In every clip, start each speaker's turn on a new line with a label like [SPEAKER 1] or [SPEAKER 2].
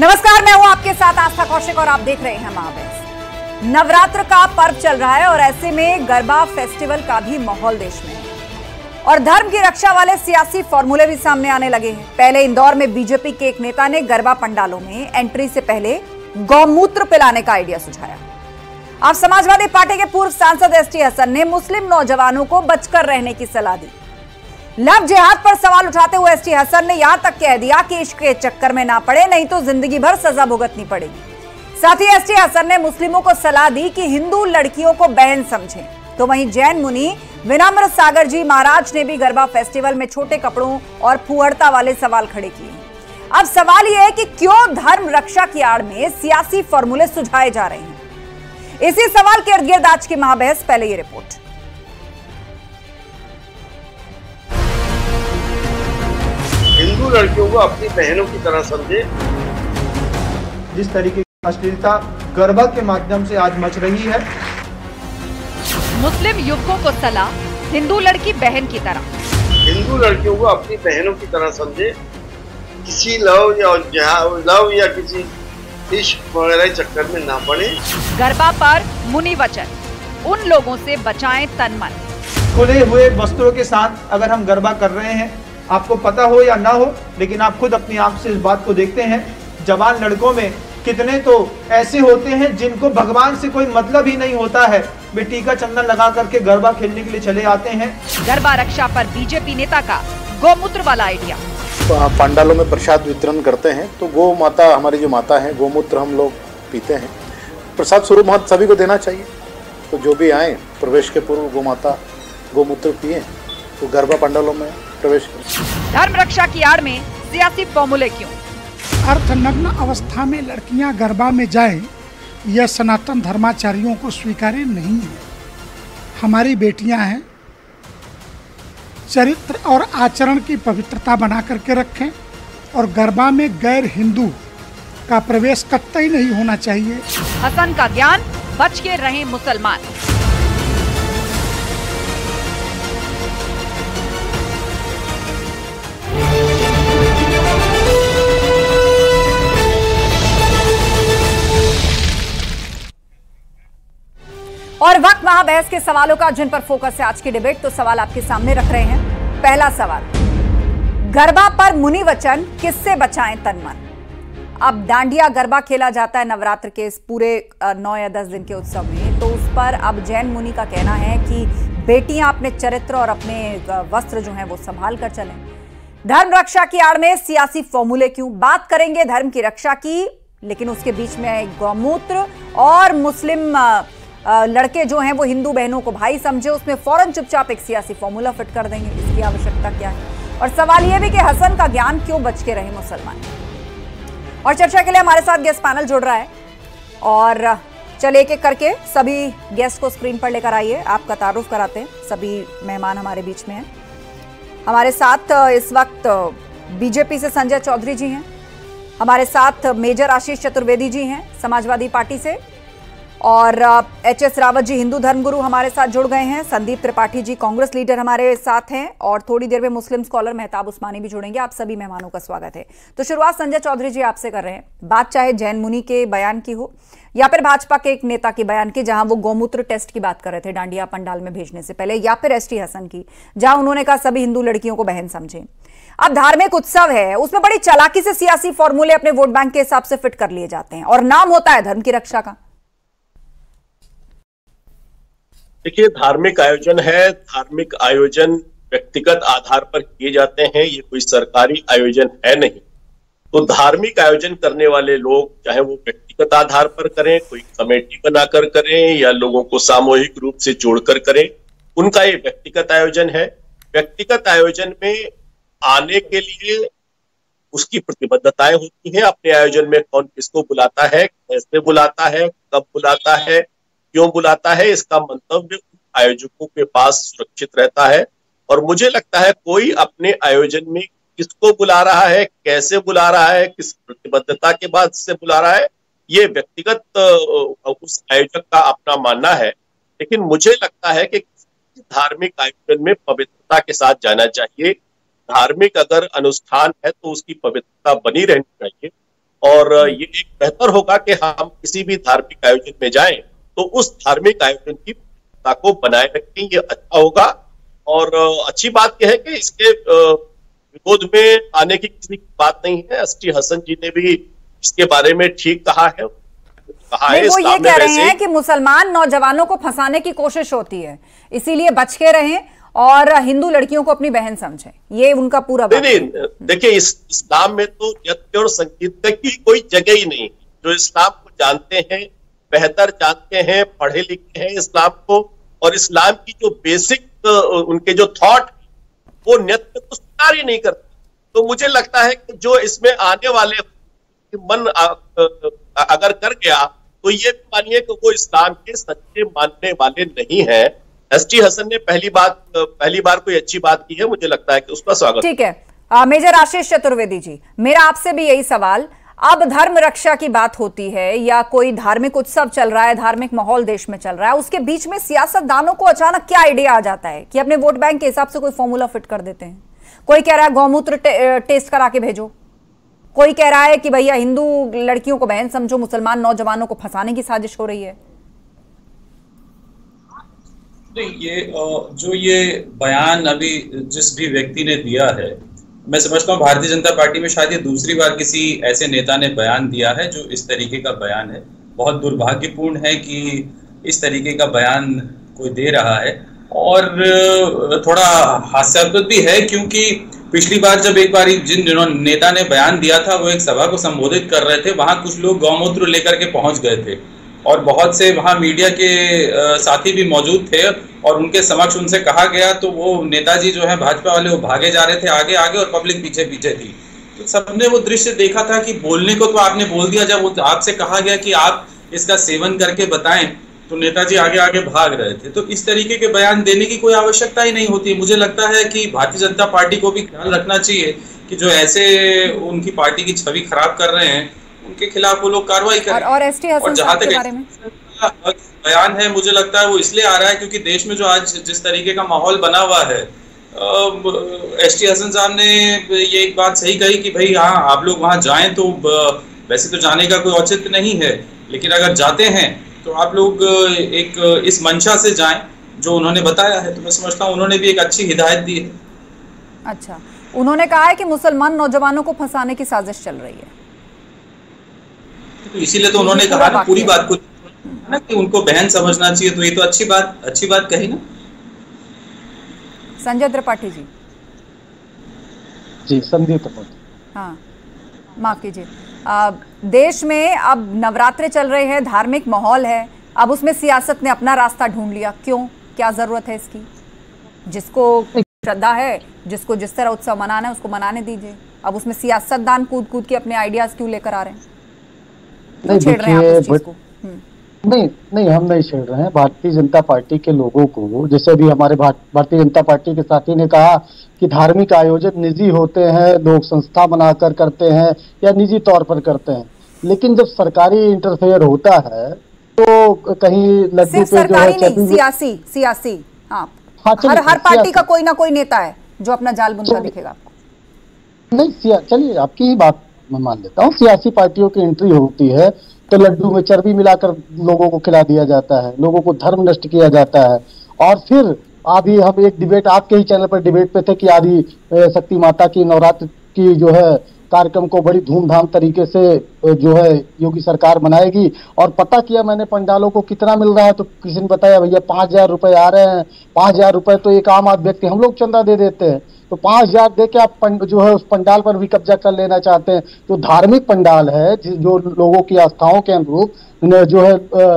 [SPEAKER 1] नमस्कार, मैं हूं आपके साथ आस्था कौशिक और आप देख रहे हैं महाबेस। नवरात्र का पर्व चल रहा है और ऐसे में गरबा फेस्टिवल का भी माहौल देश में है और धर्म की रक्षा वाले सियासी फॉर्मूले भी सामने आने लगे हैं। पहले इंदौर में बीजेपी के एक नेता ने गरबा पंडालों में एंट्री से पहले गौमूत्र पिलाने का आइडिया सुझाया। अब समाजवादी पार्टी के पूर्व सांसद एसटी हसन ने मुस्लिम नौजवानों को बचकर रहने की सलाह दी। लव जिहाद पर सवाल उठाते हुए एसटी हसन ने यहां तक कह दिया कि इश्क के चक्कर में ना पड़े, नहीं तो जिंदगी भर सजा भुगतनी पड़ेगी। साथ ही एसटी हसन ने मुस्लिमों को सलाह दी कि हिंदू लड़कियों को बहन समझें। तो वहीं जैन मुनि विनम्र सागर जी महाराज ने भी गरबा फेस्टिवल में छोटे कपड़ों और फुहड़ता वाले सवाल खड़े किए। अब सवाल यह है कि क्यों धर्म रक्षा की आड़ में सियासी फॉर्मूले सुझाए जा रहे हैं। इसी सवाल के इर्द गिर्द आज की महाबहस। पहले ये रिपोर्ट।
[SPEAKER 2] हिंदू लड़कियों को अपनी बहनों की तरह समझे।
[SPEAKER 3] जिस तरीके की अश्लीलता गरबा के माध्यम से आज मच रही है,
[SPEAKER 4] मुस्लिम युवकों को सलाह, हिंदू लड़की बहन की तरह।
[SPEAKER 2] हिंदू लड़कियों को अपनी बहनों की तरह समझे, किसी लव या किसी इश्क वगैरह चक्कर में ना पड़े।
[SPEAKER 4] गरबा पर मुनि वचन, उन लोगों से बचाएं तन मन।
[SPEAKER 3] खुले हुए वस्त्रों के साथ अगर हम गरबा कर रहे हैं, आपको पता हो या ना हो, लेकिन आप खुद अपनी आंख से इस बात को देखते हैं, जवान लड़कों में कितने तो ऐसे होते हैं जिनको भगवान से कोई मतलब ही नहीं होता है, वे टीका चंदन लगा करके गरबा खेलने के लिए चले आते हैं।
[SPEAKER 4] गरबा रक्षा पर बीजेपी नेता का गौमूत्र वाला आइडिया।
[SPEAKER 5] पंडालों में प्रसाद वितरण करते हैं तो गौ माता, हमारी जो माता है, गौमूत्र हम लोग पीते हैं। प्रसाद स्वरूप महत्व सभी को देना चाहिए। तो जो भी आए प्रवेश के पूर्व गौ माता गौमूत्र पिए तो गरबा पंडालों में प्रवेश करें।
[SPEAKER 4] धर्म रक्षा की आड़ में सियासी फॉर्मूले क्यों?
[SPEAKER 6] अर्धनग्न अवस्था में लड़कियां गरबा में जाएं, यह सनातन धर्माचार्यों को स्वीकार्य नहीं है। हमारी बेटियां हैं, चरित्र और आचरण की पवित्रता बना करके रखें और गरबा में गैर हिंदू का प्रवेश कतई नहीं होना चाहिए।
[SPEAKER 4] हसन का ज्ञान, बच के रहें मुसलमान।
[SPEAKER 1] और वक्त महाबहस के सवालों का, जिन पर फोकस है आज की डिबेट। तो सवाल आपके सामने रख रहे हैं। पहला सवाल, गरबा पर मुनि वचन, किससे बचाएं तन मन। अब डांडिया गरबा खेला जाता है नवरात्र के इस पूरे 9 या 10 दिन के उत्सव में, तो उस पर अब जैन मुनि का कहना है कि बेटियां अपने चरित्र और अपने वस्त्र जो हैं वो संभाल कर चलें। धर्म रक्षा की आड़ में सियासी फॉर्मूले क्यों। बात करेंगे धर्म की रक्षा की, लेकिन उसके बीच में गौमूत्र और मुस्लिम लड़के जो हैं वो हिंदू बहनों को भाई समझे, उसमें फौरन चुपचाप एक सियासी फॉर्मूला फिट कर देंगे। इसकी आवश्यकता क्या है। और सवाल यह भी कि हसन का ज्ञान, क्यों बच के रहे मुसलमान। और चर्चा के लिए हमारे साथ गेस्ट पैनल जुड़ रहा है और चलिए एक एक करके सभी गेस्ट को स्क्रीन पर लेकर आइए। आपका तारुफ कराते हैं। सभी मेहमान हमारे बीच में हैं। हमारे साथ इस वक्त बीजेपी से संजय चौधरी जी हैं, हमारे साथ मेजर आशीष चतुर्वेदी जी हैं समाजवादी पार्टी से, और एचएस रावत जी हिंदू धर्मगुरु हमारे साथ जुड़ गए हैं, संदीप त्रिपाठी जी कांग्रेस लीडर हमारे साथ हैं, और थोड़ी देर में मुस्लिम स्कॉलर मेहताब उस्मानी भी जुड़ेंगे। आप सभी मेहमानों का स्वागत है। तो शुरुआत संजय चौधरी जी आपसे कर रहे हैं। बात चाहे जैन मुनि के बयान की हो या फिर भाजपा के एक नेता के बयान की, जहां वो गौमूत्र टेस्ट की बात कर रहे थे डांडिया पंडाल में भेजने से पहले, या फिर एसटी हसन की, जहां उन्होंने कहा सभी हिंदू लड़कियों को बहन समझें। अब धार्मिक उत्सव है, उसमें बड़ी चालाकी से सियासी फॉर्मूले अपने वोट बैंक के हिसाब से फिट कर लिए जाते हैं और नाम होता है धर्म की रक्षा का।
[SPEAKER 7] देखिए, धार्मिक आयोजन है, धार्मिक आयोजन व्यक्तिगत आधार पर किए जाते हैं, ये कोई सरकारी आयोजन है नहीं। तो धार्मिक आयोजन करने वाले लोग चाहे वो व्यक्तिगत आधार पर करें, कोई कमेटी बनाकर करें या लोगों को सामूहिक रूप से जोड़कर करें, उनका ये व्यक्तिगत आयोजन है। व्यक्तिगत आयोजन में आने के लिए उसकी प्रतिबद्धताएं होती हैं। अपने आयोजन में कौन किसको बुलाता है, कैसे बुलाता है, कब बुलाता है, क्यों बुलाता है, इसका मंतव्य आयोजकों के पास सुरक्षित रहता है। और मुझे लगता है कोई अपने आयोजन में किसको बुला रहा है, कैसे बुला रहा है, किस प्रतिबद्धता के बाद से बुला रहा है, ये व्यक्तिगत उस आयोजक का अपना मानना है। लेकिन मुझे लगता है कि धार्मिक आयोजन में पवित्रता के साथ जाना चाहिए। धार्मिक अगर अनुष्ठान है तो उसकी पवित्रता बनी रहनी चाहिए और ये एक बेहतर होगा कि हम किसी भी धार्मिक आयोजन में जाएं तो उस धार्मिक आयोजन की को बनाए रखें, ये अच्छा होगा। और अच्छी बात यह है कि इसके विरोध में आने की किसी की बात नहीं है। एसटी हसन जी ने भी इसके बारे में ठीक कहा है।
[SPEAKER 1] वो ये कह रहे हैं कि मुसलमान नौजवानों को फंसाने की कोशिश होती है, इसीलिए बच के रहें और हिंदू लड़कियों को अपनी बहन समझें, ये उनका पूरा
[SPEAKER 7] नहीं। देखिए, इस्लाम में तो नृत्य और संगीत की कोई जगह ही नहीं। जो इस्लाम को जानते हैं, बेहतर जानते हैं, पढ़े लिखे हैं इस्लाम को, और इस्लाम की जो बेसिक उनके जो थॉट वो नृत्य को स्वीकार ही नहीं करते। तो मुझे लगता है कि जो इसमें आने वाले मन अगर कर गया तो ये मानिए कि वो इस्लाम के सच्चे मानने वाले नहीं है। एसटी हसन ने पहली बार कोई अच्छी बात की है, मुझे लगता है कि उसका स्वागत।
[SPEAKER 1] ठीक है। मेजर आशीष चतुर्वेदी जी, मेरा आपसे भी यही सवाल, अब धर्म रक्षा की बात होती है या कोई धार्मिक उत्सव चल रहा है, धार्मिक माहौल देश में चल रहा है, उसके बीच में सियासतदानों को अचानक क्या आइडिया आ जाता है कि अपने वोट बैंक के हिसाब से कोई फॉर्मूला फिट कर देते हैं। कोई कह रहा है गौमूत्र टेस्ट करा के भेजो, कोई कह रहा है कि भैया हिंदू लड़कियों को बहन समझो, मुसलमान नौजवानों को फंसाने की साजिश हो रही है।
[SPEAKER 8] नहीं, ये बयान अभी जिस भी व्यक्ति ने दिया है, मैं समझता हूँ भारतीय जनता पार्टी में शायद ये दूसरी बार किसी ऐसे नेता ने बयान दिया है जो इस तरीके का बयान है। बहुत दुर्भाग्यपूर्ण है कि इस तरीके का बयान कोई दे रहा है, और थोड़ा हास्यास्पद भी है, क्योंकि पिछली बार जब एक बार जिन नेता ने बयान दिया था वो एक सभा को संबोधित कर रहे थे, वहां कुछ लोग गौमूत्र लेकर के पहुंच गए थे और बहुत से वहां मीडिया के साथी भी मौजूद थे, और उनके समक्ष उनसे कहा गया तो वो नेताजी जो है भाजपा वाले वो भागे जा रहे थे आगे आगे, और पब्लिक पीछे पीछे थी। तो सबने वो दृश्य देखा था कि बोलने को तो आपने बोल दिया, जब वो आपसे कहा गया कि आप इसका सेवन करके बताएं तो नेताजी आगे आगे भाग रहे थे। तो इस तरीके के बयान देने की कोई आवश्यकता ही नहीं होती। मुझे लगता है कि भारतीय जनता पार्टी को भी ख्याल रखना चाहिए कि जो ऐसे उनकी पार्टी की छवि खराब कर रहे हैं उनके खिलाफ वो लोग कार्रवाई करें।
[SPEAKER 1] और एसटी हसन
[SPEAKER 8] जहां तक
[SPEAKER 1] के बारे में
[SPEAKER 8] बयान है, मुझे लगता है वो इसलिए आ रहा है क्योंकि देश में जो आज जिस तरीके का माहौल बना हुआ है, एसटी हसन साहब ने ये एक बात सही कही कि भाई हाँ, आप लोग वहां जाएं तो वैसे तो जाने का कोई औचित्य नहीं है, लेकिन अगर जाते हैं तो आप लोग एक इस मंशा से जाएं जो उन्होंने बताया है। तो मैं समझता हूँ उन्होंने भी एक अच्छी हिदायत दी है।
[SPEAKER 1] अच्छा, उन्होंने कहा है कि मुसलमान नौजवानों को फंसाने की साजिश चल रही है,
[SPEAKER 8] तो इसीलिए तो उन्होंने कहा ना पूरी बात को ना कि उनको बहन समझना चाहिए। तो ये तो अच्छी बात कही ना।
[SPEAKER 1] संजय त्रिपाठी जी।
[SPEAKER 9] जी, संजय त्रिपाठी।
[SPEAKER 1] हाँ, माफ कीजिए। देश में अब नवरात्रे चल रहे हैं, धार्मिक माहौल है, अब उसमें सियासत ने अपना रास्ता ढूंढ लिया। क्यों, क्या जरूरत है इसकी? जिसको श्रद्धा है, जिसको जिस तरह उत्सव मनाना है उसको मनाने दीजिए। अब उसमें सियासतदान कूद कूद के अपने आइडियाज क्यों लेकर आ रहे हैं?
[SPEAKER 9] नहीं, नहीं, हम नहीं छेड़ रहे हैं। भारतीय जनता पार्टी के लोगों को, जैसे अभी हमारे भारतीय जनता पार्टी के साथी ने कहा कि धार्मिक आयोजन निजी होते हैं, लोग संस्था बनाकर करते हैं या निजी तौर पर करते हैं, लेकिन जब सरकारी इंटरफेयर होता है तो कहीं लड्डू पे जो है
[SPEAKER 1] सियासी हाँ, हर पार्टी का कोई ना कोई नेता है जो अपना जाल बुनता दिखेगा आपको।
[SPEAKER 9] नहीं, चलिए आपकी ही बात मैं मान लेता हूँ। सियासी पार्टियों की एंट्री होती है तो लड्डू में चर्बी मिलाकर लोगों को खिला दिया जाता है, लोगों को धर्म नष्ट किया जाता है। और फिर अभी हम एक डिबेट आपके ही चैनल पर डिबेट पे थे कि आदि शक्ति माता की नवरात्र की जो है कार्यक्रम को बड़ी धूमधाम तरीके से जो है योगी सरकार बनाएगी, और पता किया मैंने पंडालों को कितना मिल रहा है, तो किसी ने बताया भैया 5,000 रुपए आ रहे हैं। 5,000 रुपए तो एक आम आदमी व्यक्ति, हम लोग चंदा दे देते हैं, तो 5,000 दे के आप जो है उस पंडाल पर भी कब्जा कर लेना चाहते हैं। तो धार्मिक पंडाल है जो लोगों की आस्थाओं के अनुरूप जो है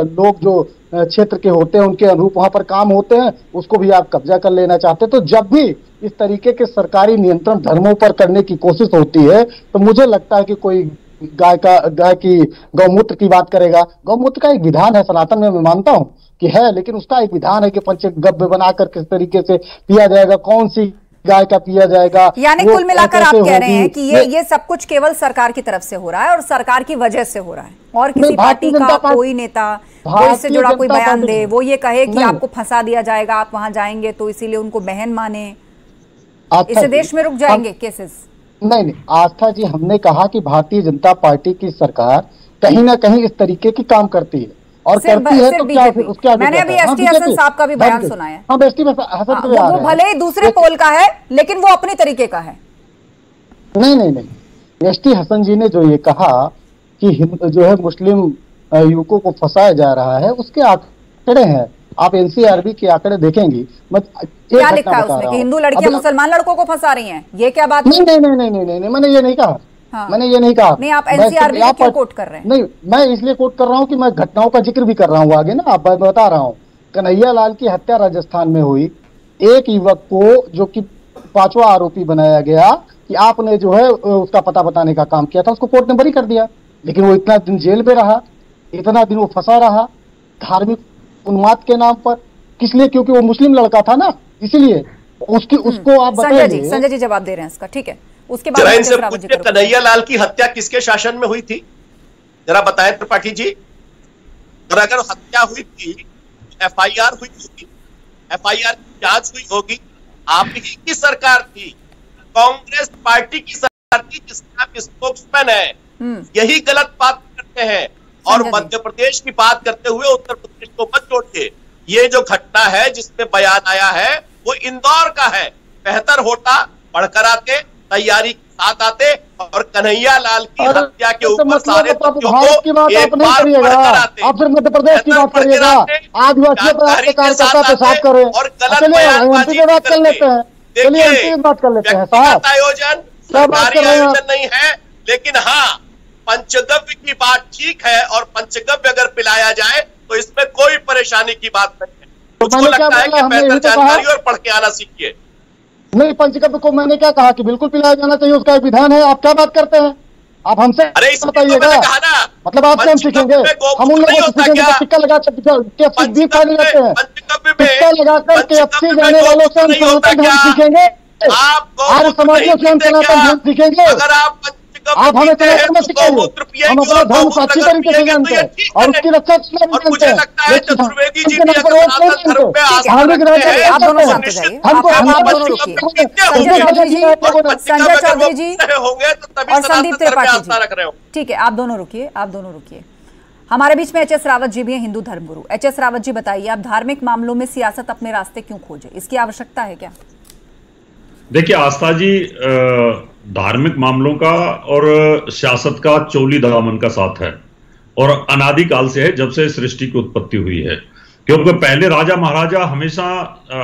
[SPEAKER 9] लोग जो क्षेत्र के होते हैं उनके अनुरूप वहां पर काम होते हैं, उसको भी आप कब्जा कर लेना चाहते हैं। तो जब भी इस तरीके के सरकारी नियंत्रण धर्मों पर करने की कोशिश होती है तो मुझे लगता है कि कोई गाय की गौमूत्र की बात करेगा। गौमूत्र का एक विधान है, सनातन में मैं मानता हूँ कि है, लेकिन उसका एक विधान है कि पंचगव्य बनाकर किस तरीके से पिया जाएगा, कौन सी गाय का पिया जाएगा।
[SPEAKER 1] यानी कुल मिलाकर आप कह रहे हैं कि ये सब कुछ केवल सरकार की तरफ से हो रहा है और सरकार की वजह से हो रहा है, और किसी पार्टी का कोई नेता कोई इससे जुड़ा कोई बयान दे, वो ये कहे कि आपको फंसा दिया जाएगा, आप वहां जाएंगे तो इसीलिए उनको बहन माने, इससे देश में रुक जाएंगे केसेस।
[SPEAKER 9] नहीं नहीं आस्था जी, हमने कहा कि भारतीय जनता पार्टी की सरकार कहीं ना कहीं इस तरीके की काम करती है और करती है, तो क्या फिर उसके आगे
[SPEAKER 1] मैंने अभी एसटी हसन साहब का भी बयान सुना है।
[SPEAKER 9] हाँ, एसटी हसन पे
[SPEAKER 1] वो भले ही दूसरे पोल का है लेकिन वो अपने तरीके का है।
[SPEAKER 9] नहीं, एसटी हसन जी ने जो ये कहा कि जो है मुस्लिम युवकों को फंसाया जा रहा है, उसके आंकड़े हैं, आप एनसीआरबी के आंकड़े देखेंगी।
[SPEAKER 1] क्या लिखा है उसमें कि हिंदू लड़कियां मुसलमान लड़कों को फंसा रही हैं, ये क्या बात?
[SPEAKER 9] नहीं, मैंने ये नहीं कहा। हाँ। मैंने ये नहीं कहा।
[SPEAKER 1] नहीं, आप एनसीआरबी को क्यों कोट कर रहे हैं?
[SPEAKER 9] नहीं, मैं इसलिए कोट कर रहा हूँ कि मैं घटनाओं का जिक्र भी कर रहा हूँ आगे ना, आप बता रहा हूँ। कन्हैया लाल की हत्या राजस्थान में हुई, एक युवक को जो कि 5वां आरोपी बनाया गया कि आपने जो है उसका पता बताने का काम किया था, उसको कोर्ट ने बरी कर दिया, लेकिन वो इतना दिन जेल में रहा, इतना दिन वो फंसा रहा धार्मिक उन्माद के नाम पर। किस लिए? क्योंकि वो मुस्लिम लड़का था ना, इसीलिए उसको आप बताइए।
[SPEAKER 1] संजय जी जवाब दे रहे हैं इसका, ठीक है। उसके बाद
[SPEAKER 7] कन्हैया लाल की हत्या किसके शासन में हुई थी, जरा बताएं त्रिपाठी जी। और अगर हत्या हुई थी, एफआईआर हुई होगी, एफआईआर की जांच हुई होगी, आप ही की सरकार थी, कांग्रेस पार्टी की सरकार थी जिसका आप स्पोक्समैन है। यही गलत बात करते हैं। और मध्य प्रदेश की बात करते हुए उत्तर प्रदेश को मत जोड़िए। ये जो घटना है जिसमें बयान आया है वो इंदौर का है। बेहतर होता पढ़कर आते, तैयारी के साथ आते और कन्हैया लाल की हत्या के ऊपर सारे तथ्यों को एक बार पढ़कर आते।
[SPEAKER 9] आप फिर मध्य प्रदेश की बात करिएगा, आदिवासियों पर आपके कार्यकर्ता पेशाब करें और गलत बयानबाजी बात कर लेते हैं। चलिए बात कर लेते हैं साहब।
[SPEAKER 7] आयोजन सरकारी आयोजन नहीं है, लेकिन हाँ पंचगव्य की बात ठीक है और पंचगव्य अगर पिलाया जाए तो इसमें कोई परेशानी की बात नहीं है। मुझको लगता है कि बेहतर जानकारी और पढ़ के आना सीखिए।
[SPEAKER 9] नहीं, पंचगव्य को मैंने क्या कहा कि बिल्कुल पिलाया जाना चाहिए, उसका एक विधान है। आप क्या बात करते हैं? आप हमसे बताइएगा, मतलब आपसे हम सीखेंगे? हम उन लोगों से सीखेंगे टिक्का लगा कर टिक्का लगाकर KFC जाने वालों से हम सनातन धर्म सीखेंगे, आर्य समाजियों से हम सनातन धर्म सीखेंगे।
[SPEAKER 7] अगर
[SPEAKER 9] आप हमें सनातन में सिखाइए, हम अपना धर्म को अच्छी तरीके से जानते हैं और उसकी रक्षा
[SPEAKER 7] मुझे लगता है चतुर्वेदी जी भी अगर सनातन धर्म पे
[SPEAKER 1] आप दोनों शांत जाइए, आप दोनों रुकिए। संजय चौधरी जी
[SPEAKER 7] होंगे तो तभी
[SPEAKER 1] और संदीप त्रिपाठी जी,
[SPEAKER 7] रख रहे हो।
[SPEAKER 1] ठीक है, आप दोनों रुकिए, आप दोनों रुकिए। हमारे बीच में HS रावत जी भी हैं, हिंदू धर्मगुरु। HS रावत जी बताइए, आप धार्मिक मामलों में सियासत अपने रास्ते क्यों खोजे, इसकी आवश्यकता है क्या?
[SPEAKER 10] देखिए आस्था जी, धार्मिक मामलों का और सियासत का चोली दामन का साथ है और अनादिकाल से है, जब से सृष्टि की उत्पत्ति हुई है। क्योंकि पहले राजा महाराजा हमेशा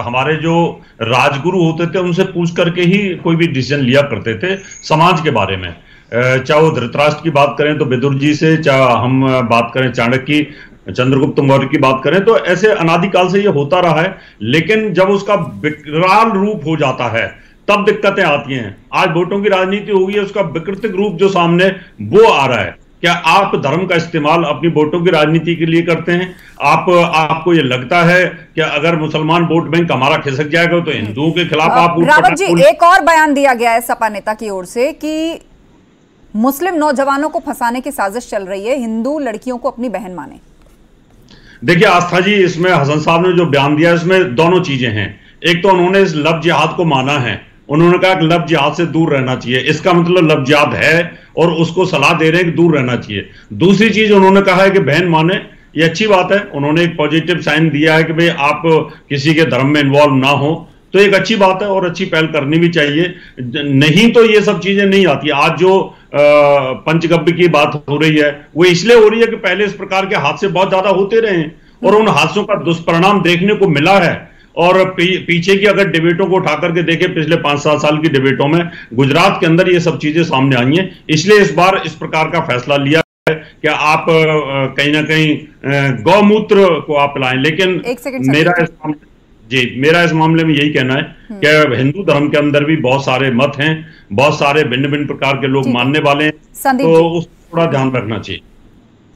[SPEAKER 10] हमारे जो राजगुरु होते थे उनसे पूछ करके ही कोई भी डिसीजन लिया करते थे समाज के बारे में। चाहे वो धृतराष्ट्र की बात करें तो विदुर जी से, चाहे हम बात करें चाणक्य की, चंद्रगुप्त मौर्य की बात करें, तो ऐसे अनादिकाल से ये होता रहा है। लेकिन जब उसका विकराल रूप हो जाता है तब दिक्कतें आती हैं। आज वोटों की राजनीति हो गई है, उसका विकृतिक रूप जो सामने वो आ रहा है। क्या आप धर्म का इस्तेमाल अपनी वोटों की राजनीति के लिए करते हैं? आपको ये लगता है कि अगर मुसलमान वोट बैंक हमारा खिसक जाएगा तो हिंदुओं के खिलाफ आप
[SPEAKER 1] रावत जी, एक और बयान दिया गया है सपा नेता की ओर से कि मुस्लिम नौजवानों को फंसाने की साजिश चल रही है, हिंदू लड़कियों को अपनी बहन माने।
[SPEAKER 10] देखिए आस्था जी, इसमें हसन साहब ने जो बयान दिया इसमें दोनों चीजें हैं। एक तो उन्होंने इस लव जिहाद को माना है, उन्होंने कहा कि लव जिहाद से दूर रहना चाहिए, इसका मतलब लव जिहाद है और उसको सलाह दे रहे हैं कि दूर रहना चाहिए। दूसरी चीज उन्होंने कहा है कि बहन माने, ये अच्छी बात है। उन्होंने एक पॉजिटिव साइन दिया है कि भाई आप किसी के धर्म में इन्वॉल्व ना हो, तो एक अच्छी बात है और अच्छी पहल करनी भी चाहिए। नहीं तो ये सब चीजें नहीं आती। आज जो पंचगव्य की बात हो रही है वो इसलिए हो रही है कि पहले इस प्रकार के हादसे बहुत ज्यादा होते रहे हैं और उन हादसों का दुष्परिणाम देखने को मिला है। और पीछे की अगर डिबेटों को उठा करके देखें, पिछले 5-7 साल की डिबेटों में गुजरात के अंदर ये सब चीजें सामने आई हैं। इसलिए इस बार इस प्रकार का फैसला लिया है कि आप कहीं ना कहीं गौमूत्र को आप लाएं। लेकिन मेरा इस मामले में यही कहना है कि हिंदू धर्म के अंदर भी बहुत सारे मत हैं, बहुत सारे भिन्न भिन्न प्रकार के लोग मानने वाले हैं, तो उसको थोड़ा ध्यान रखना चाहिए।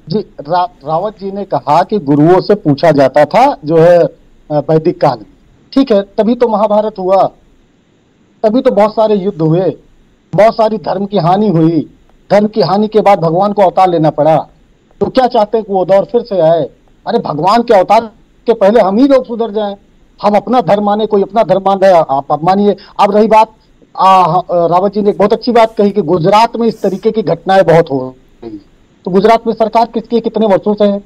[SPEAKER 9] जी, रावत जी ने कहा कि गुरुओं से पूछा जाता था जो है वैदिक काल, ठीक है, तभी तो महाभारत हुआ, तभी तो बहुत सारे युद्ध हुए, बहुत सारी धर्म की हानि हुई। धर्म की हानि के बाद भगवान को अवतार लेना पड़ा। तो क्या चाहते हैं कि वो दौर फिर से आए? अरे भगवान के अवतार के पहले हम ही लोग सुधर जाएं, हम अपना धर्म माने, कोई अपना धर्म मान रहा है, आप मानिए। अब रही बात रावत जी ने एक बहुत अच्छी बात कही कि गुजरात में इस तरीके की घटनाएं बहुत हो रही, तो गुजरात में सरकार किसकी कितने वर्षों से है?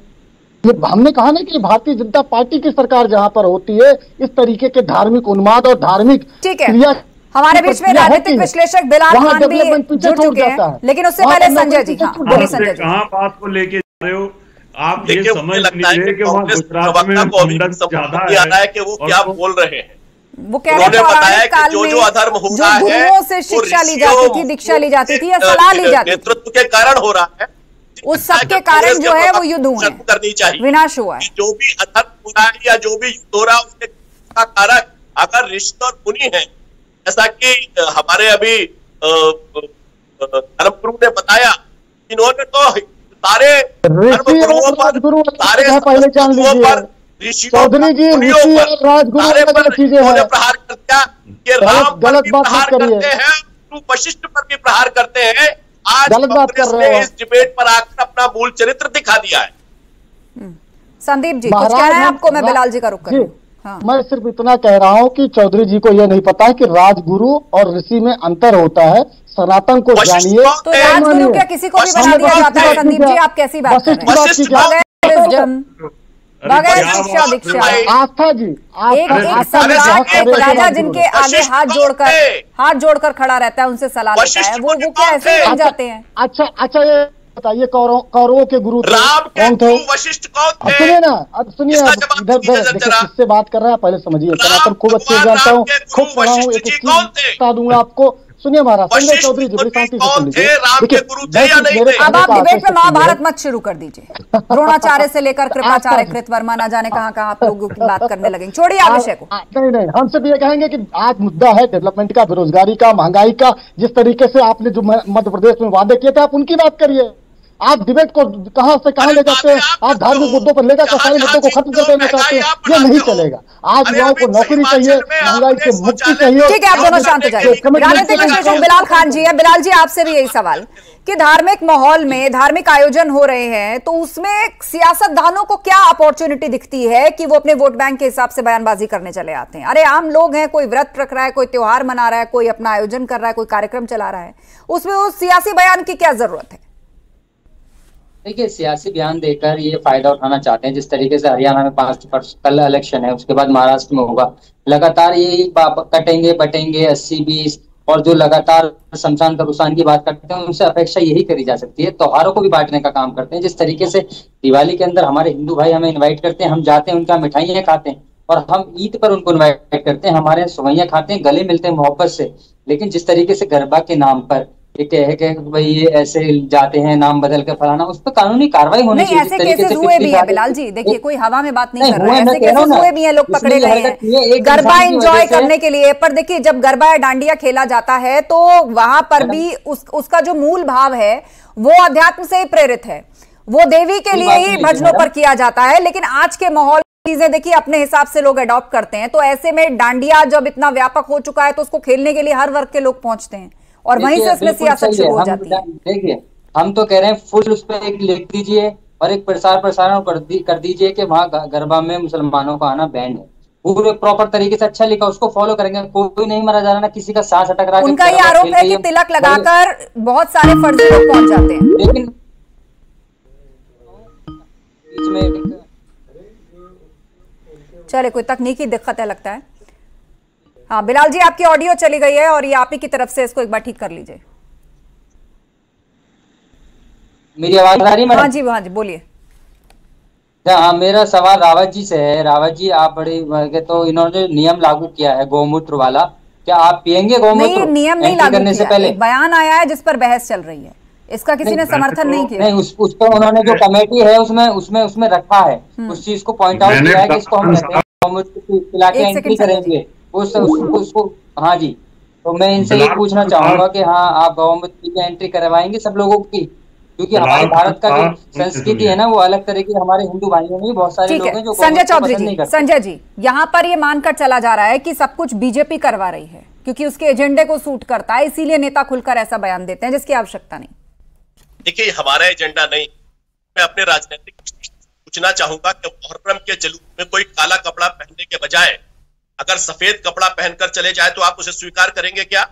[SPEAKER 9] ये हमने कहा ना कि भारतीय जनता पार्टी की सरकार जहां पर होती है इस तरीके के धार्मिक उन्माद और धार्मिक क्रिया।
[SPEAKER 1] हमारे बीच में राजनीतिक विश्लेषक बिलाल खान भी जुड़ चुके हैं, लेकिन उससे पहले संजय जी, हाँ बोलिए संजय जी।
[SPEAKER 10] कहां बात को लेके जा रहे हो आप? ये समझ नहीं रहे कि वहाँ गुजरात में ज्यादा है
[SPEAKER 7] कि वो क्या बोल रहे हैं।
[SPEAKER 1] वो कह रहे हैं काल में जो अधर्म हो रहा है, गुरुओं से शिक्षा ली जाती थी, दीक्षा ली जाती थी या सलाह ली जाती थी,
[SPEAKER 7] नेतृत्व के कारण हो रहा है।
[SPEAKER 1] उस सब के कारण जो है वो युद्ध हुए,
[SPEAKER 7] करनी चाहिए,
[SPEAKER 1] विनाश हुआ है।
[SPEAKER 7] जो भी अधर्म हो रहा है या जो भी युद्ध हो रहा है उसके कारक अगर ऋषि और मुनि है, जैसा कि हमारे अभी धर्मगुरु ने बताया, इन्होंने तो सारे धर्मगुरुओं पर
[SPEAKER 9] चौधरी जी
[SPEAKER 7] उन्होंने प्रहार कर दिया, ये राम पर भी प्रहार करते हैं, वशिष्ठ पर भी प्रहार करते हैं। आज कांग्रेस ने इस डिबेट पर आकर अपना मूल चरित्र दिखा दिया है।
[SPEAKER 1] संदीप जी कुछ कह रहे हैं आपको, मैं बिलाल जी का रुख करूं। हाँ।
[SPEAKER 9] मैं सिर्फ इतना कह रहा हूं कि चौधरी जी को यह नहीं पता है कि राजगुरु और ऋषि में अंतर होता है। सनातन को जानिए।
[SPEAKER 1] तो राजगुरु क्या किसी को भी बना दिया जाता है? संदीप जी आप कैसी बात कर रहे हैं? बगैर शिक्षा दीक्षा,
[SPEAKER 9] आस्था जी
[SPEAKER 1] एक सम्राट, एक राजा जिनके आगे हाथ जोड़कर खड़ा रहता है, उनसे सलाह लेता है, वो क्या ऐसे बन जाते हैं?
[SPEAKER 9] अच्छा ये बताइए कौरवों के गुरु कौन थे?
[SPEAKER 7] वशिष्ठ कौन थे?
[SPEAKER 9] सुनिए ना, अब सुनिए, इधर देखिए किससे बात कर रहे हैं पहले समझिए। सनातन खूब अच्छे से जानता हूँ, खूब पढ़ा हूँ, एक चीज बता दूंगा आपको। सुनिए महाराज संजय चौधरी जी, बड़ी शांति से सुन लीजिए।
[SPEAKER 1] अब आप डिबेट में महाभारत मत शुरू कर दीजिए। द्रोणाचार्य से लेकर कृपाचार्य कृतवर्मा न जाने कहाँ आप लोगों की बात करने लगेंगे। छोड़िए आप विषय को।
[SPEAKER 9] नहीं, हम सिर्फ ये कहेंगे कि आज मुद्दा है डेवलपमेंट का, बेरोजगारी का, महंगाई का। जिस तरीके से आपने जो मध्य प्रदेश में वादे किए थे, आप उनकी बात करिए। आप डिबेट को कहां से कहां ले जाते हैं? आप धार्मिक मुद्दों पर लेकर सारे मुद्दों को खत्म कर देना चाहते हैं, ये नहीं चलेगा। आज युवाओं को नौकरी चाहिए, महंगाई से मुक्ति चाहिए।
[SPEAKER 1] ठीक है, आप दोनों शांत हो जाइए। राजनीतिक विश्लेषक बिलाल खान जी है। बिलाल जी आपसे भी यही सवाल कि धार्मिक माहौल में धार्मिक आयोजन हो रहे हैं, तो उसमें सियासतदानों को क्या अपॉर्चुनिटी दिखती है कि वो अपने वोट बैंक के हिसाब से बयानबाजी करने चले आते हैं? अरे आम लोग हैं, कोई व्रत रख रहा है, कोई त्योहार मना रहा है, कोई अपना आयोजन कर रहा है, कोई कार्यक्रम चला रहा है, उसमें उस सियासी बयान की क्या जरूरत है?
[SPEAKER 11] देखिए, सियासी बयान देकर ये फायदा उठाना चाहते हैं। जिस तरीके से हरियाणा में 5 कल इलेक्शन है, उसके बाद महाराष्ट्र में होगा, लगातार यही कटेंगे बटेंगे 80-20 और जो लगातार शमशान कब्रिस्तान की बात करते हैं, उनसे अपेक्षा यही करी जा सकती है। त्योहारों को भी बांटने का काम करते हैं। जिस तरीके से दिवाली के अंदर हमारे हिंदू भाई हमें इन्वाइट करते हैं, हम जाते हैं, उनका मिठाइयाँ खाते हैं, और हम ईद पर उनको इन्वाइट करते हैं, हमारे सेवइयां खाते हैं, गले मिलते हैं मोहब्बत से। लेकिन जिस तरीके से गरबा के नाम पर एक है कि भाई ये ऐसे जाते हैं, नाम बदल कर फलाना, उस पर कानूनी कार्रवाई होनी चाहिए।
[SPEAKER 1] ऐसे केसेस हुए भी हैं बिलाल जी, देखिए कोई हवा में बात नहीं कर रहा है, ऐसे केसेस हुए भी हैं, लोग पकड़े गए हैं गरबा एंजॉय करने के लिए। पर देखिए, जब गरबा या डांडिया खेला जाता है तो वहां पर भी उसका जो मूल भाव है वो अध्यात्म से ही प्रेरित है, वो देवी के लिए ही भजनों पर किया जाता है। लेकिन आज के माहौल चीजें देखिए अपने हिसाब से लोग अडॉप्ट करते हैं, तो ऐसे में डांडिया जब इतना व्यापक हो चुका है तो उसको खेलने के लिए हर वर्ग के लोग पहुंचते हैं, और वहीं से उसमें सियासत शुरू हो जाती है।
[SPEAKER 11] देखिए, हम तो कह रहे हैं फुल उस पर एक लिख दीजिए और एक प्रसारण कर दीजिए कि वहाँ गरबा में मुसलमानों का आना बैंड है। पूरे प्रॉपर तरीके से अच्छा लिखा, उसको फॉलो करेंगे, कोई नहीं मरा जा रहा, ना किसी का सांस अटक रहा है।
[SPEAKER 1] उनका ये आरोप है कि तिलक लगाकर बहुत सारे फर्जी लोग पहुंच जाते हैं।
[SPEAKER 11] लेकिन बीच में
[SPEAKER 1] चले कोई तकनीकी दिक्कत है लगता है। हाँ बिलाल जी, आपकी ऑडियो चली गई है और ये आप ही की तरफ से, इसको एक बार ठीक कर लीजिए।
[SPEAKER 11] मेरी आवाज आ रही है?
[SPEAKER 1] हाँ जी बोलिए।
[SPEAKER 11] हाँ, मेरा सवाल रावत जी से है। रावत जी, आप बड़े तो इन्होंने नियम लागू किया है गौमूत्र वाला, क्या आप पियेंगे गौमूत्र?
[SPEAKER 1] नहीं, नियम नहीं लागू करने से पहले एक बयान आया है जिस पर बहस चल रही है, इसका किसी ने समर्थन नहीं किया।
[SPEAKER 11] नहीं, उस पर उन्होंने जो कमेटी है उसमें रखा है, उस चीज को पॉइंट आउट किया है कि इसको हम गौमूत्र पिला के एंट्री करेंगे उसको। हाँ जी, तो मैं इनसे ये पूछना चाहूंगा कि हाँ, आप गवर्नमेंट की एंट्री करवाएंगे सब लोगों की? क्योंकि हमारे भारत का जो संस्कृति है ना, वो अलग तरह की, हमारे हिंदू भाइयों में भी बहुत सारे लोग हैं जो
[SPEAKER 1] संजय चौधरी जी, संजय जी, यहाँ पर ये मानकर चला जा रहा है कि सब कुछ बीजेपी करवा रही है क्योंकि उसके एजेंडे को सूट करता है, इसीलिए नेता खुलकर ऐसा बयान देते हैं जिसकी आवश्यकता नहीं।
[SPEAKER 7] देखिए, हमारा एजेंडा नहीं। मैं अपने राजनीतिक पूछना चाहूंगा कि मुहर्रम के जुलूस में कोई काला कपड़ा पहनने के बजाय अगर सफेद कपड़ा पहनकर चले जाए तो आप उसे स्वीकार करेंगे क्या?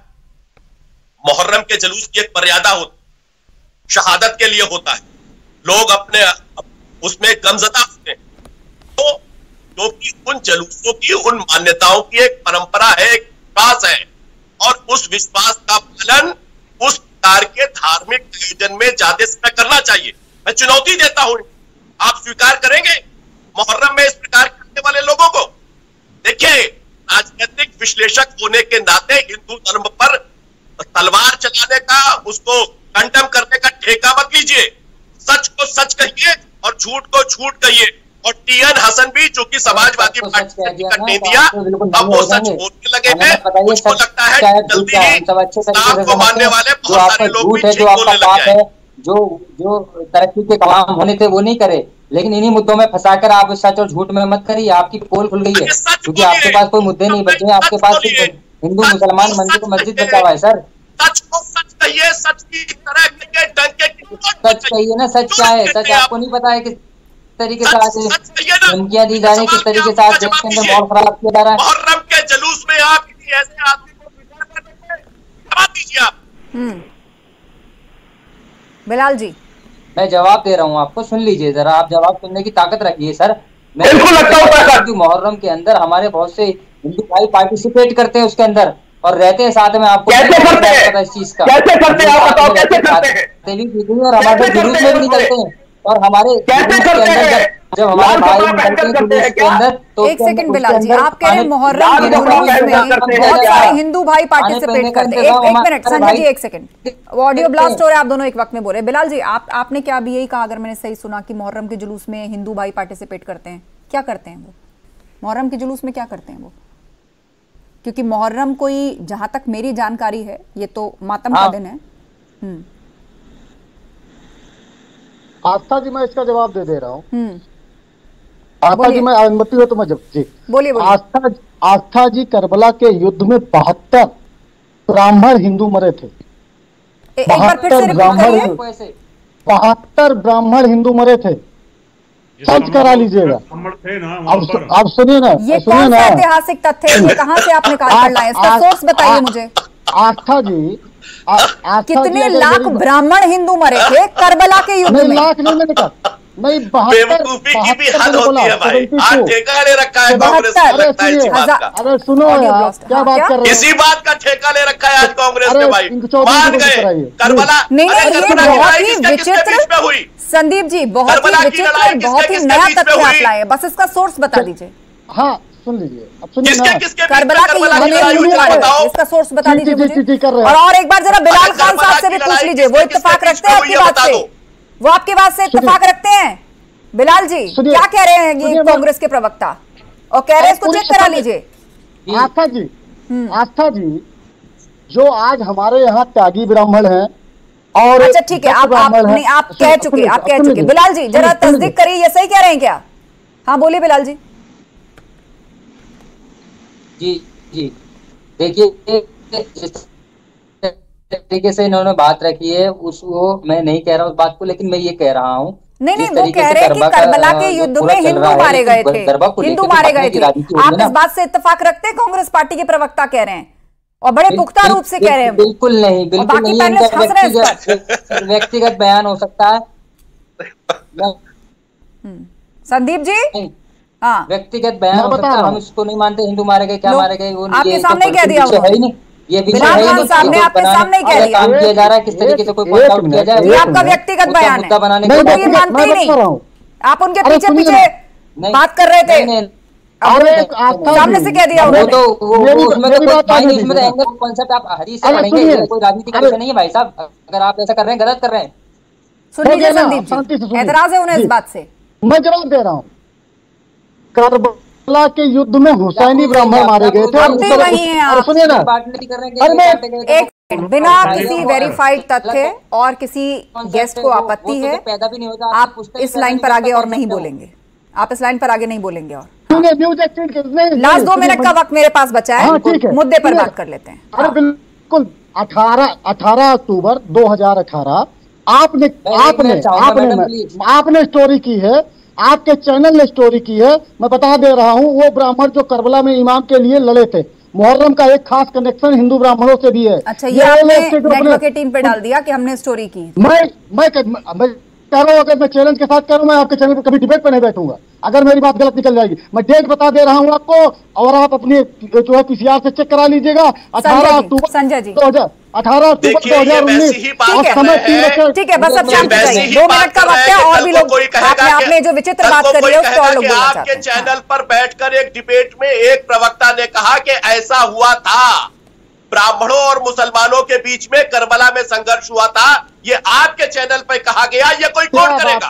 [SPEAKER 7] मुहर्रम के जुलूस की एक मर्यादा होती, शहादत के लिए होता है, लोग अपने उसमें गमजदा होते हैं। तो जो कि उन जुलूसों की, उन मान्यताओं की एक परंपरा है, एक विश्वास है, और उस विश्वास का पालन उस प्रकार के धार्मिक आयोजन में ज्यादा समय करना चाहिए। मैं चुनौती देता हूं, आप स्वीकार करेंगे मुहर्रम में इस प्रकार करने वाले लोगों को? देखिए, राजनीतिक विश्लेषक होने के नाते हिंदू धर्म पर तलवार चलाने का, उसको कंडम करने का ठेका मत लीजिए। सच को सच कहिए और झूठ को झूठ कहिए। और टीएन हसन भी, जो कि समाजवादी पार्टी से टिकट नहीं दिया, अब वो सच बोलने लगे हैं। मुझको लगता है कि जल्दी ही इस्लाम को मानने वाले बहुत सारे लोग भी ठीक बोलने लग जाएंगे।
[SPEAKER 11] जो तरक्की के काम होने थे वो नहीं करे, लेकिन इन्हीं मुद्दों में फंसाकर आप सच और झूठ में मत करिए। आपकी पोल खुल गई है, क्योंकि आपके पास कोई मुद्दे नहीं बचे हैं। आपके पास हिंदू मुसलमान मंदिर मस्जिद बचा हुआ है। सर
[SPEAKER 7] सच को सच कहिए, सच की तरह कहिए, डंके की
[SPEAKER 11] सच कहिए ना। सच क्या है? सच आपको नहीं पता है किस तरीके से आज धमकियां दी जा रही है, किस तरीके से आज देश के अंदर माहौल खराब किया जा रहा है।
[SPEAKER 7] मुहर्रम के जुलूस में आप किसी ऐसे आदमी को विचार करने जवाब दीजिए आप।
[SPEAKER 1] बिलाल जी,
[SPEAKER 11] मैं जवाब दे रहा हूँ आपको, सुन लीजिए जरा। आप जवाब सुनने की ताकत रखिए सर।
[SPEAKER 7] बिल्कुल लगता है
[SPEAKER 11] कि मुहर्रम के अंदर हमारे बहुत से हिंदू भाई पार्टिसिपेट करते हैं उसके अंदर और रहते हैं साथ में। आपको
[SPEAKER 7] कैसे करते हैं?
[SPEAKER 11] इस चीज का
[SPEAKER 7] कैसे करते हैं? आप बताओ कैसे करते हैं?
[SPEAKER 11] और हमारे जुलूस में भी निकलते हैं, और हमारे
[SPEAKER 7] कैसे करते हैं?
[SPEAKER 11] जब हमारे भाई निकलते हैं जुलूस के अंदर तो
[SPEAKER 1] एक सेकंड बिलाल जी, आप कह रहे हैं मुहर्रम के जुलूस में बहुत सारे हिंदू भाई पार्टिसिपेट करते हैं। एक मिनट संजय जी, एक सेकंड, ऑडियो ब्लास्ट हो रहा है, आप दोनों एक वक्त में बोल रहे हैं। बिलाल जी, आपने क्या अभी यही कहा, अगर मैंने सही सुना, कि मुहर्रम के जुलूस में हिंदू भाई पार्टिसिपेट करते हैं? क्या करते हैं वो मुहर्रम के जुलूस में? क्या करते हैं वो? क्योंकि मुहर्रम कोई, जहां तक मेरी जानकारी है, ये तो मातम का दिन है।
[SPEAKER 9] आस्था जी, मैं इसका जवाब दे रहा हूँ। आस्था जी, मैं अनुमति हो तो मैं जी
[SPEAKER 1] बोलिए।
[SPEAKER 9] आस्था जी, करबला के युद्ध में 72 ब्राह्मण हिंदू मरे थे। 72 ब्राह्मण हिंदू मरे थे। सच करा लीजिएगा। अब सुनिए ना,
[SPEAKER 1] ये कौन सा ऐतिहासिक तथ्य है? ये कहाँ से आपने कहा कर लाए? इसका सोर्स बताइए मुझे।
[SPEAKER 9] आस्था जी,
[SPEAKER 1] कितने लाख ब्राह्मण हिंदू मरे थे करबला के युद्ध में?
[SPEAKER 9] लाख नहीं, मैंने कहा नहीं,
[SPEAKER 7] बेवकूफी की भी हद होती है भाई। आज ठेका ले रखा है कांग्रेस ने, लगता है इसी बात का।
[SPEAKER 9] अरे सुनो यार, क्या बात कर रहे हैं?
[SPEAKER 7] इसी बात का ठेका ले रखा है आज कांग्रेस ने भाई। मान गए करबला।
[SPEAKER 1] नहीं, ये बहुत ही विचित्र हुई संदीप जी, बहुत ही विचित्र, बहुत ही नया तथ्य आप लाए। बस इसका सोर्स बता दीजिए।
[SPEAKER 9] हाँ सुन लीजिए, अब सुनिए ना।
[SPEAKER 1] करबला के युद्ध में इसका सोर्स बता दीजिए मुझे। और एक बार जरा बिलाल खान साहब से भी पूछ लीजिए, वो इत्तेफाक रखते हैं आपकी बात से? वो आपकी बात से इत्तेफाक रखते हैं? बिलाल जी क्या कह रहे हैं ये कांग्रेस के प्रवक्ता, और कह रहे हैं इसको चेक करा लीजिए।
[SPEAKER 9] आस्था जी, जो आज हमारे यहाँ त्यागी ब्राह्मण हैं और
[SPEAKER 1] अच्छा ठीक है, आप कह चुके। बिलाल जी जरा तस्दीक करिए, ये सही कह रहे हैं क्या? हाँ बोलिए बिलाल जी।
[SPEAKER 11] जी देखिए, तरीके से इन्होंने बात रखी है, उसको मैं नहीं कह रहा उस बात को, लेकिन मैं ये कह रहा हूँ
[SPEAKER 1] नहीं, वो कह रहे हैं कि करबला के युद्ध में हिंदू मारे गए थे, हिंदू मारे गए थे। आप इस बात से इत्तेफाक रखते हैं? कांग्रेस पार्टी के प्रवक्ता कह रहे हैं और बड़े पुख्ता रूप से कह रहे हैं।
[SPEAKER 11] बिल्कुल नहीं, बिल्कुल नहीं, व्यक्तिगत बयान हो सकता है।
[SPEAKER 1] संदीप जी, हाँ
[SPEAKER 11] व्यक्तिगत बयान हो सकता है, हम इसको नहीं मानते। हिंदू मारे गए, क्या मारे गए, वो
[SPEAKER 1] आपके सामने कह दिया
[SPEAKER 11] है ही नहीं। ये विषय है ही नहीं,
[SPEAKER 1] सामने आपके सामने कह दिया,
[SPEAKER 11] काम किया जा रहा है, किस तरीके से कोई पॉइंट आउट किया जाए।
[SPEAKER 1] ये आपका व्यक्तिगत बयान है,
[SPEAKER 11] बनाने
[SPEAKER 1] ये मानते ही नहीं। आप उनके पीछे पीछे बात कर रहे थे, सामने से कह दिया उन्होंने।
[SPEAKER 11] उसमें तो एंगल कॉन्सेप्ट आप हरीश से पढ़ेंगे, कोई राजनीति का विषय नहीं है भाई साहब। अगर आप ऐसा कर रहे हैं, गलत कर रहे हैं।
[SPEAKER 1] सुन लीजिए संदीप जी, एतराज है उन्हें इस बात से।
[SPEAKER 9] मैं जवाब दे रहा हूँ। करबला के युद्ध में हुसैनी ब्राह्मण मारे गए थे।
[SPEAKER 1] अब भी वही हैं आप।
[SPEAKER 9] सुनिए ना,
[SPEAKER 1] एक बिना किसी वेरीफाइड तथ्य और किसी गेस्ट को आपत्ति है, आप इस लाइन पर आगे और नहीं बोलेंगे। आप इस लाइन पर आगे नहीं बोलेंगे। और लास्ट 2 मिनट का वक्त मेरे पास बचा है, मुद्दे पर बात कर लेते हैं।
[SPEAKER 9] अरे बिल्कुल, 18 अक्टूबर 2018 आपने स्टोरी की है, आपके चैनल ने स्टोरी की है। मैं बता दे रहा हूँ, वो ब्राह्मण जो करबला में इमाम के लिए लड़े थे, मुहर्रम का एक खास कनेक्शन हिंदू ब्राह्मणों से भी है।
[SPEAKER 1] अच्छा, ये आपने नेटवर्क की टीम पे डाल दिया कि हमने स्टोरी की।
[SPEAKER 9] मैं कह रहा हूँ, अगर मैं चैलेंज के साथ कह रहा हूँ, मैं आपके चैनल पर कभी डिबेट पे नहीं बैठूंगा अगर मेरी बात गलत निकल जाएगी। मैं डेट बता दे रहा हूँ आपको, और आप अपनी जो है पीसीआर से चेक करा लीजिएगा। 18 अक्टूबर
[SPEAKER 1] संजय जी
[SPEAKER 9] 18 अक्टूबर 2019।
[SPEAKER 1] ठीक है, बस अब शांत हो जाइए, 2 मिनट का वक्त है। और भी लोग आपने जो विचित्र बात करी है उसको और लोग बोलना चाहते हैं।
[SPEAKER 7] आपके चैनल पर बैठकर एक डिबेट में एक प्रवक्ता ने कहा कि ऐसा हुआ था, ब्राह्मणों और मुसलमानों के बीच में करबला में संघर्ष हुआ था, ये आपके चैनल पर कहा गया, ये कोई कौन करेगा?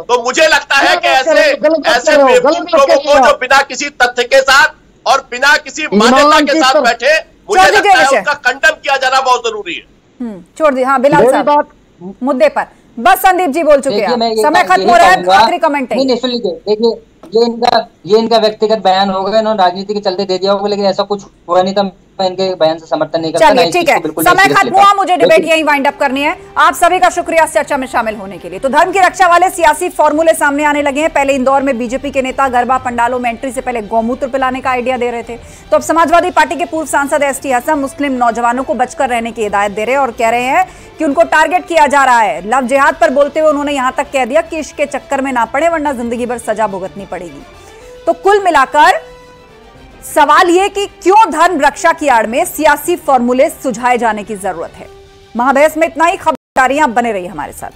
[SPEAKER 7] तो मुझे लगता है कि ऐसे बेवकूफ लोगों को जो बिना किसी तथ्य के साथ और बिना किसी मान्यता के साथ बैठे, मुझे लगता है उसका खंडन किया जाना बहुत जरूरी है।
[SPEAKER 1] छोड़ दी। हाँ बिलाल साहब, मुद्दे पर बस संदीप जी बोल चुके हैं, समय खत्म हो रहा है, आखिरी कमेंट है।
[SPEAKER 11] देखिए ये इनका व्यक्तिगत बयान होगा, इन्होंने राजनीति के चलते दे दिया होगा, लेकिन ऐसा कुछ हुआ नहीं था। मैं इनके बयान से समर्थन नहीं करता।
[SPEAKER 1] चलिए ठीक है, समय खत्म हुआ, मुझे डिबेट यहीं वाइंड अप करनी है। आप सभी का शुक्रिया इस चर्चा में शामिल होने के लिए। तो धर्म की रक्षा वाले सियासी फॉर्मूले सामने आने लगे हैं। पहले इंदौर में बीजेपी के नेता गरबा पंडालों में एंट्री से पहले गौमूत्र पिलाने का आइडिया दे रहे थे, तो अब समाजवादी पार्टी के पूर्व सांसद एसटी हसन मुस्लिम नौजवानों को बचकर रहने की हिदायत दे रहे हैं और कह रहे हैं कि उनको टारगेट किया जा रहा है। लव जिहाद पर बोलते हुए उन्होंने यहां तक कह दिया कि इश्क के चक्कर में ना पड़े वरना जिंदगी भर सजा भुगतनी पड़ेगी। तो कुल मिलाकर सवाल यह कि क्यों धर्म रक्षा की आड़ में सियासी फॉर्मूले सुझाए जाने की जरूरत है। महाबहस में इतना ही। खबरदारियां बने रही हमारे साथ।